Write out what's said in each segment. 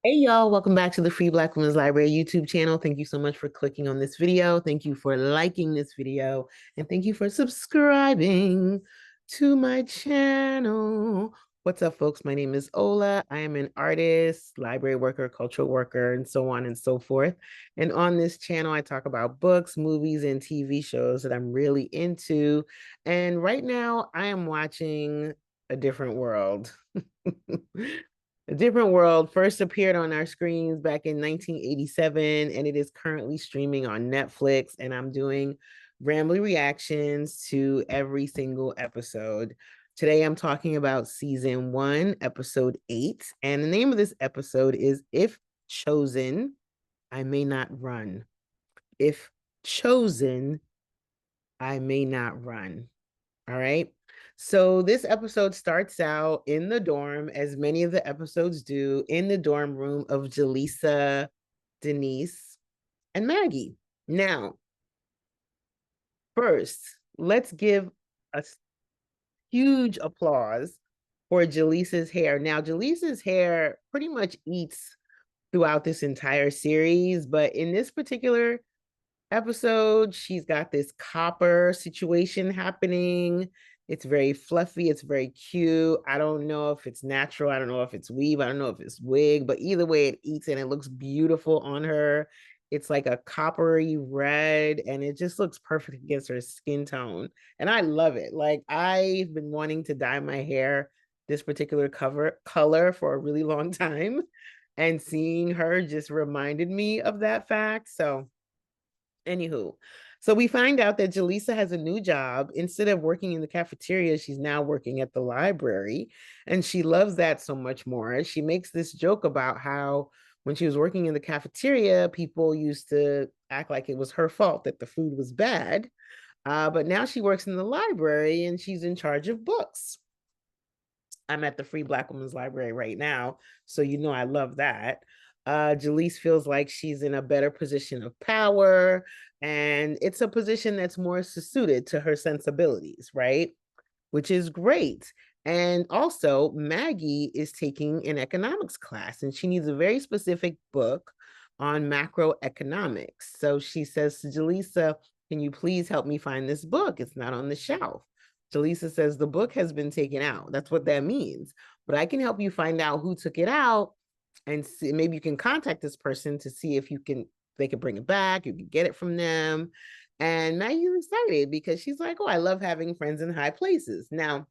Hey y'all, welcome back to the Free Black Women's Library YouTube channel. Thank you so much for clicking on this video. Thank you for liking this video. And thank you for subscribing to my channel. What's up, folks? My name is Ola. I am an artist, library worker, cultural worker, and so on and so forth. And on this channel, I talk about books, movies, and TV shows that I'm really into. And right now, I am watching A Different World. A Different World first appeared on our screens back in 1987, and it is currently streaming on Netflix. And I'm doing Rambly reactions to every single episode. Today, I'm talking about season 1, episode 8. And the name of this episode is If Chosen, I May Not Run. If Chosen, I May Not Run. All right. So this episode starts out in the dorm, as many of the episodes do, in the dorm room of Jaleesa, Denise, and Maggie. Now, first, let's give a huge applause for Jaleesa's hair. Now, Jaleesa's hair pretty much eats throughout this entire series, but in this particular episode, she's got this copper situation happening. It's very fluffy. It's very cute. I don't know if it's natural. I don't know if it's weave. I don't know if it's wig, but either way, it eats and it looks beautiful on her. It's like a coppery red and it just looks perfect against her skin tone. And I love it. Like, I've been wanting to dye my hair this particular color for a really long time. And seeing her just reminded me of that fact. So anywho, so we find out that Jaleesa has a new job. Instead of working in the cafeteria, she's now working at the library. And she loves that so much more. She makes this joke about how when she was working in the cafeteria, people used to act like it was her fault that the food was bad. But now she works in the library and she's in charge of books. I'm at the Free Black Women's Library right now, so you know I love that. Jaleese feels like she's in a better position of power, and it's a position that's more suited to her sensibilities, right? Which is great. And also, Maggie is taking an economics class, and she needs a very specific book on macroeconomics. So she says to Jaleesa, can you please help me find this book? It's not on the shelf. Jaleesa says the book has been taken out. That's what that means. But I can help you find out who took it out and see, maybe you can contact this person to see if they can bring it back, you can get it from them. And Maggie's excited because she's like, oh, I love having friends in high places. Now,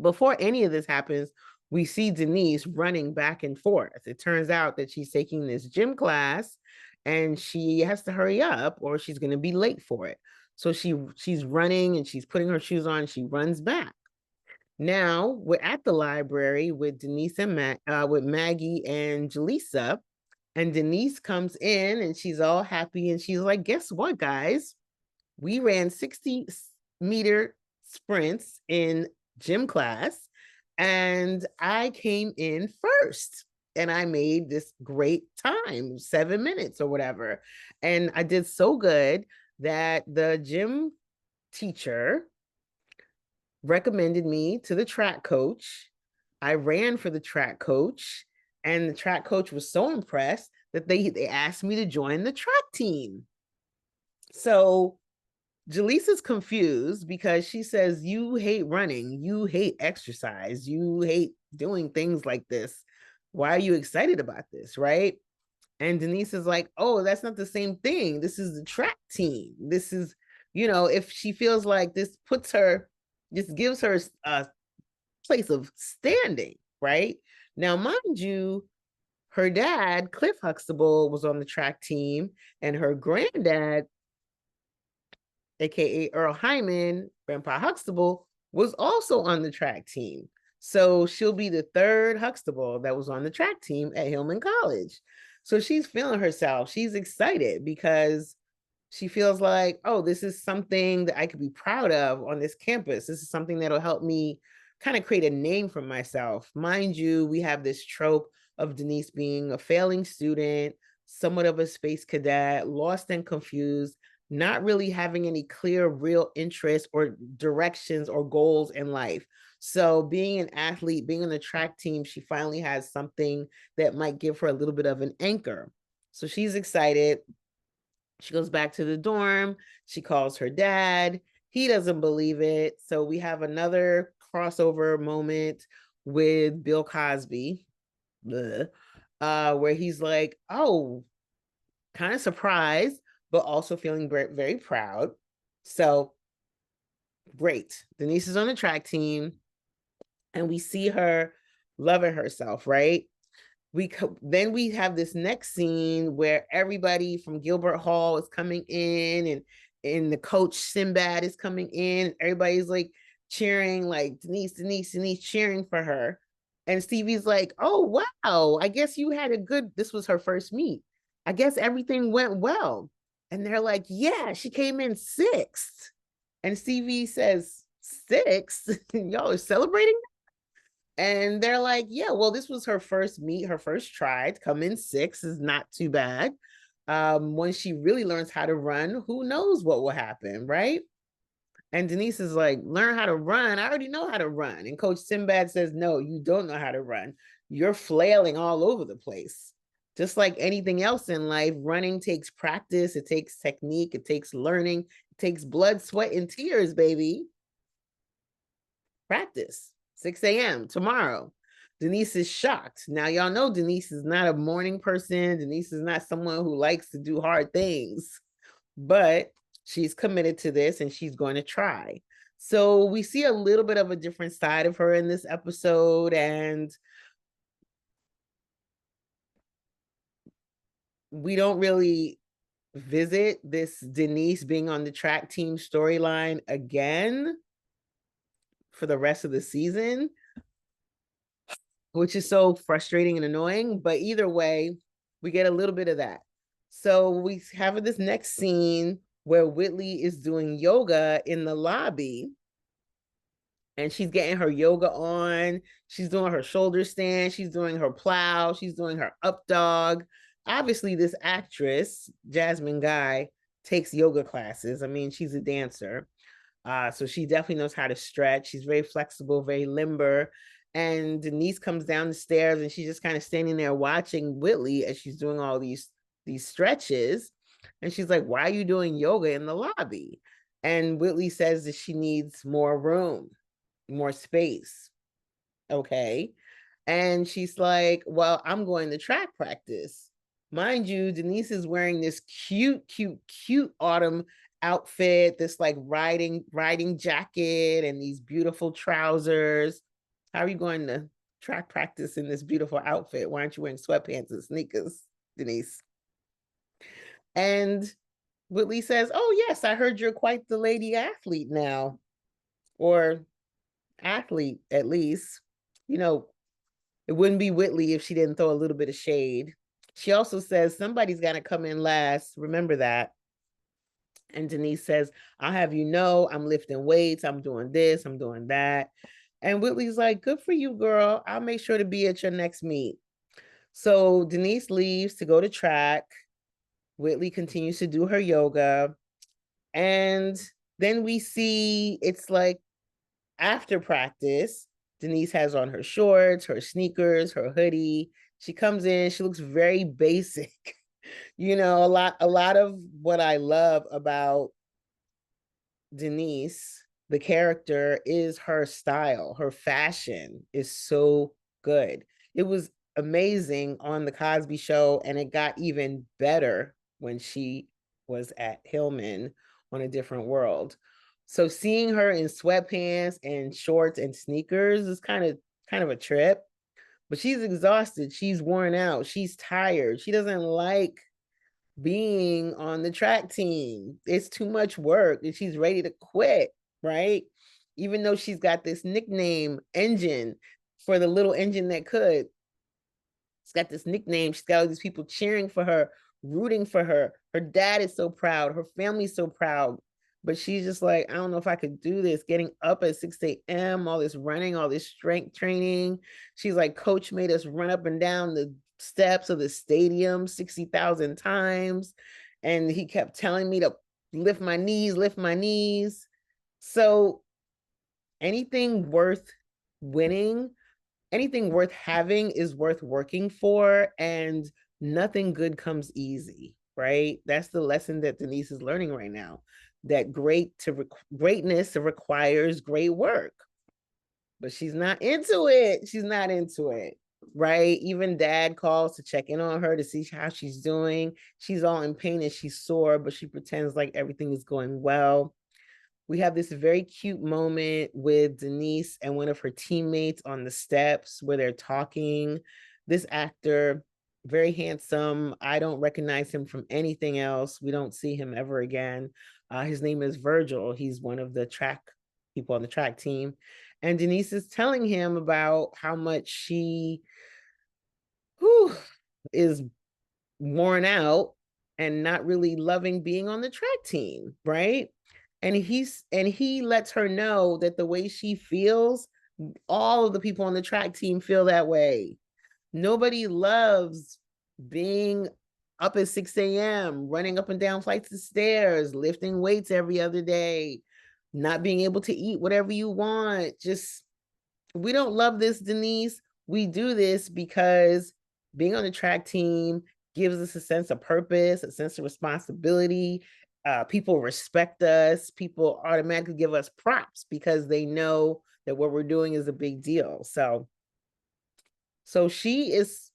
before any of this happens, we see Denise running back and forth. It turns out that she's taking this gym class and she has to hurry up or she's going to be late for it. So she's running and she's putting her shoes on. She runs back. Now we're at the library with Denise and with Maggie and Jaleesa. And Denise comes in and she's all happy and she's like, guess what, guys? We ran 60-meter sprints in gym class and I came in first and I made this great time, 7 minutes or whatever. And I did so good that the gym teacher recommended me to the track coach. I ran for the track coach, and the track coach was so impressed that they asked me to join the track team. So Jaleesa's confused because she says, you hate running, you hate exercise, you hate doing things like this. Why are you excited about this, right? And Denise is like, oh, that's not the same thing. This is the track team. This is, if she feels like this just gives her a place of standing, right? Now, mind you, her dad, Cliff Huxtable, was on the track team, and her granddad, aka Earl Hyman, Grandpa Huxtable, was also on the track team. So she'll be the third Huxtable that was on the track team at Hillman College. So she's feeling herself. She's excited because she feels like, oh, this is something that I could be proud of on this campus. This is something that'll help me kind of create a name for myself. Mind you, we have this trope of Denise being a failing student, somewhat of a space cadet, lost and confused, not really having any clear, real interest or directions or goals in life. So being an athlete, being on the track team, she finally has something that might give her a little bit of an anchor. So she's excited. She goes back to the dorm. She calls her dad. He doesn't believe it. So we have another crossover moment with Bill Cosby, where he's like, oh, kind of surprised, but also feeling very, very proud. So great. Denise is on the track team, and we see her loving herself, right? Then we have this next scene where everybody from Gilbert Hall is coming in, and the coach Sinbad is coming in. Everybody's like cheering, like Denise, Denise, Denise, cheering for her. And Stevie's like, oh wow, I guess you had a good, this was her first meet. I guess everything went well. And they're like, yeah, she came in sixth. And Stevie says, sixth? Y'all are celebrating? And they're like, yeah, well, this was her first meet, her first try. To come in sixth is not too bad. When she really learns how to run, who knows what will happen, right? And Denise is like, learn how to run. I already know how to run. And Coach Sinbad says, no, you don't know how to run. You're flailing all over the place. Just like anything else in life, running takes practice, it takes technique, it takes learning, it takes blood, sweat, and tears, baby. Practice. 6 a.m. tomorrow. Denise is shocked. Now, y'all know Denise is not a morning person. Denise is not someone who likes to do hard things, but she's committed to this and she's going to try. So we see a little bit of a different side of her in this episode, and we don't really visit this Denise being on the track team storyline again for the rest of the season, which is so frustrating and annoying. But either way, we get a little bit of that. So we have this next scene where Whitley is doing yoga in the lobby, and she's getting her yoga on. She's doing her shoulder stand. She's doing her plow. She's doing her up dog. Obviously, this actress, Jasmine Guy, takes yoga classes. I mean, she's a dancer. So she definitely knows how to stretch. She's very flexible, very limber. And Denise comes down the stairs, and she's just kind of standing there watching Whitley as she's doing all these stretches. And she's like, why are you doing yoga in the lobby? And Whitley says that she needs more room, more space. Okay. And she's like, well, I'm going to track practice. Mind you, Denise is wearing this cute, cute, cute autumn outfit, this like riding jacket and these beautiful trousers. How are you going to track practice in this beautiful outfit? Why aren't you wearing sweatpants and sneakers, Denise? And Whitley says, oh yes, I heard you're quite the lady athlete now, or athlete at least. You know, it wouldn't be Whitley if she didn't throw a little bit of shade. She also says somebody's got to come in last. Remember that. And Denise says, I'll have you know, I'm lifting weights, I'm doing this, I'm doing that. And Whitley's like, good for you, girl. I'll make sure to be at your next meet. So Denise leaves to go to track. Whitley continues to do her yoga. And then we see it's like after practice, Denise has on her shorts, her sneakers, her hoodie. She comes in, she looks very basic. You know, a lot of what I love about Denise, the character, is her style. Her fashion is so good. It was amazing on the Cosby Show, and it got even better when she was at Hillman on A Different World. So seeing her in sweatpants and shorts and sneakers is kind of a trip. But she's exhausted. She's worn out. She's tired. She doesn't like being on the track team. It's too much work, and she's ready to quit, right? Even though she's got this nickname, Engine, for the little engine that could. She's got this nickname. She's got all these people cheering for her, rooting for her. Her dad is so proud. Her family's so proud. But she's just like, I don't know if I could do this. Getting up at 6 a.m., all this running, all this strength training. She's like, Coach made us run up and down the steps of the stadium 60,000 times. And he kept telling me to lift my knees, lift my knees. So anything worth winning, anything worth having is worth working for, and nothing good comes easy, right? That's the lesson that Denise is learning right now, that greatness requires great work. But she's not into it. She's not into it, right? Even dad calls to check in on her to see how she's doing. She's all in pain and she's sore, but she pretends like everything is going well. We have this very cute moment with Denise and one of her teammates on the steps where they're talking. This actor, very handsome. I don't recognize him from anything else. We don't see him ever again. His name is Virgil. He's one of the track people on the track team. And Denise is telling him about how much she is worn out and not really loving being on the track team, right? And he lets her know that the way she feels, all of the people on the track team feel that way. Nobody loves being up at 6 a.m., running up and down flights of stairs, lifting weights every other day, not being able to eat whatever you want. Just, we don't love this, Denise. We do this because being on the track team gives us a sense of purpose, a sense of responsibility. People respect us. People automatically give us props because they know that what we're doing is a big deal. So she is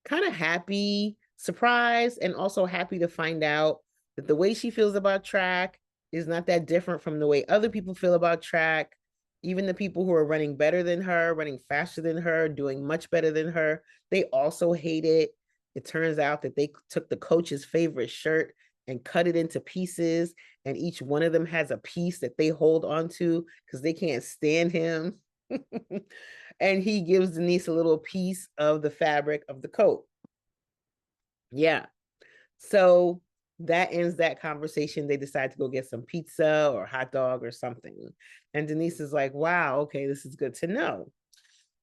kind of happy, surprised, and also happy to find out that the way she feels about track is not that different from the way other people feel about track. Even the people who are running better than her, running faster than her, doing much better than her, they also hate it. It turns out that they took the coach's favorite shirt and cut it into pieces, and each one of them has a piece that they hold onto because they can't stand him. And he gives Denise a little piece of the fabric of the coat. Yeah. So that ends that conversation. They decide to go get some pizza or hot dog or something. And Denise is like, wow, okay, this is good to know.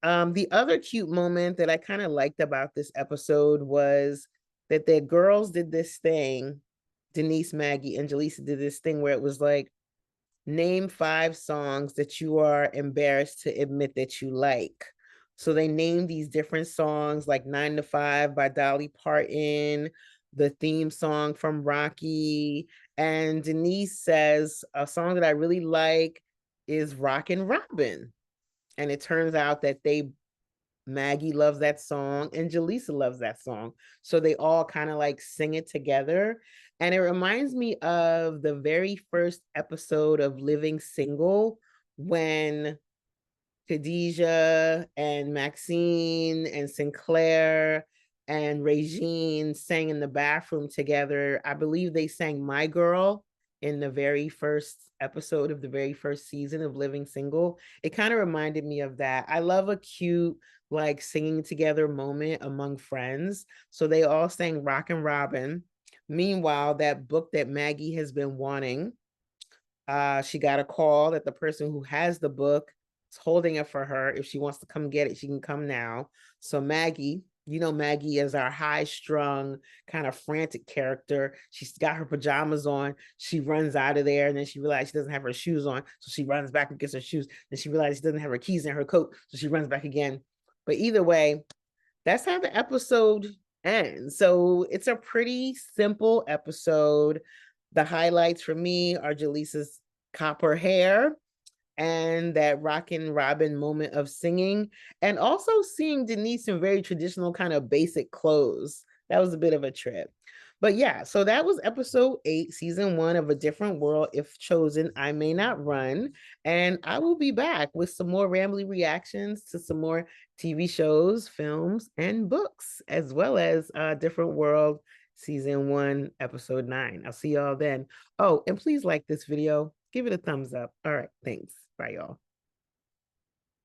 The other cute moment that I kind of liked about this episode was that the girls did this thing. Denise, Maggie, and Jaleesa did this thing where it was like, name 5 songs that you are embarrassed to admit that you like. So they named these different songs like 9 to 5 by Dolly Parton, the theme song from Rocky. And Denise says, a song that I really like is Rockin' Robin. And it turns out that Maggie loves that song and Jaleesa loves that song. So they all kind of like sing it together. And it reminds me of the very first episode of Living Single when Khadijah and Maxine and Sinclair and Regine sang in the bathroom together. I believe they sang My Girl in the very first episode of the very first season of Living Single. It kind of reminded me of that. I love a cute, like, singing together moment among friends. So they all sang Rockin' Robin. Meanwhile, that book that Maggie has been wanting, she got a call that the person who has the book is holding it for her. If she wants to come get it, she can come now. So Maggie, you know, Maggie is our high strung, kind of frantic character. She's got her pajamas on. She runs out of there, and then she realizes she doesn't have her shoes on. So she runs back and gets her shoes. Then she realizes she doesn't have her keys in her coat. So she runs back again. But either way, that's how the episode ends. So it's a pretty simple episode. The highlights for me are Jaleesa's copper hair and that Rockin' Robin moment of singing, and also seeing Denise in very traditional kind of basic clothes. That was a bit of a trip. But yeah, so that was episode 8, season 1 of A Different World. If chosen, I may not run. And I will be back with some more Rambly reactions to some more TV shows, films, and books, as well as Different World season 1, episode 9. I'll see y'all then. Oh, and please like this video. Give it a thumbs up. All right, thanks. Bye, y'all.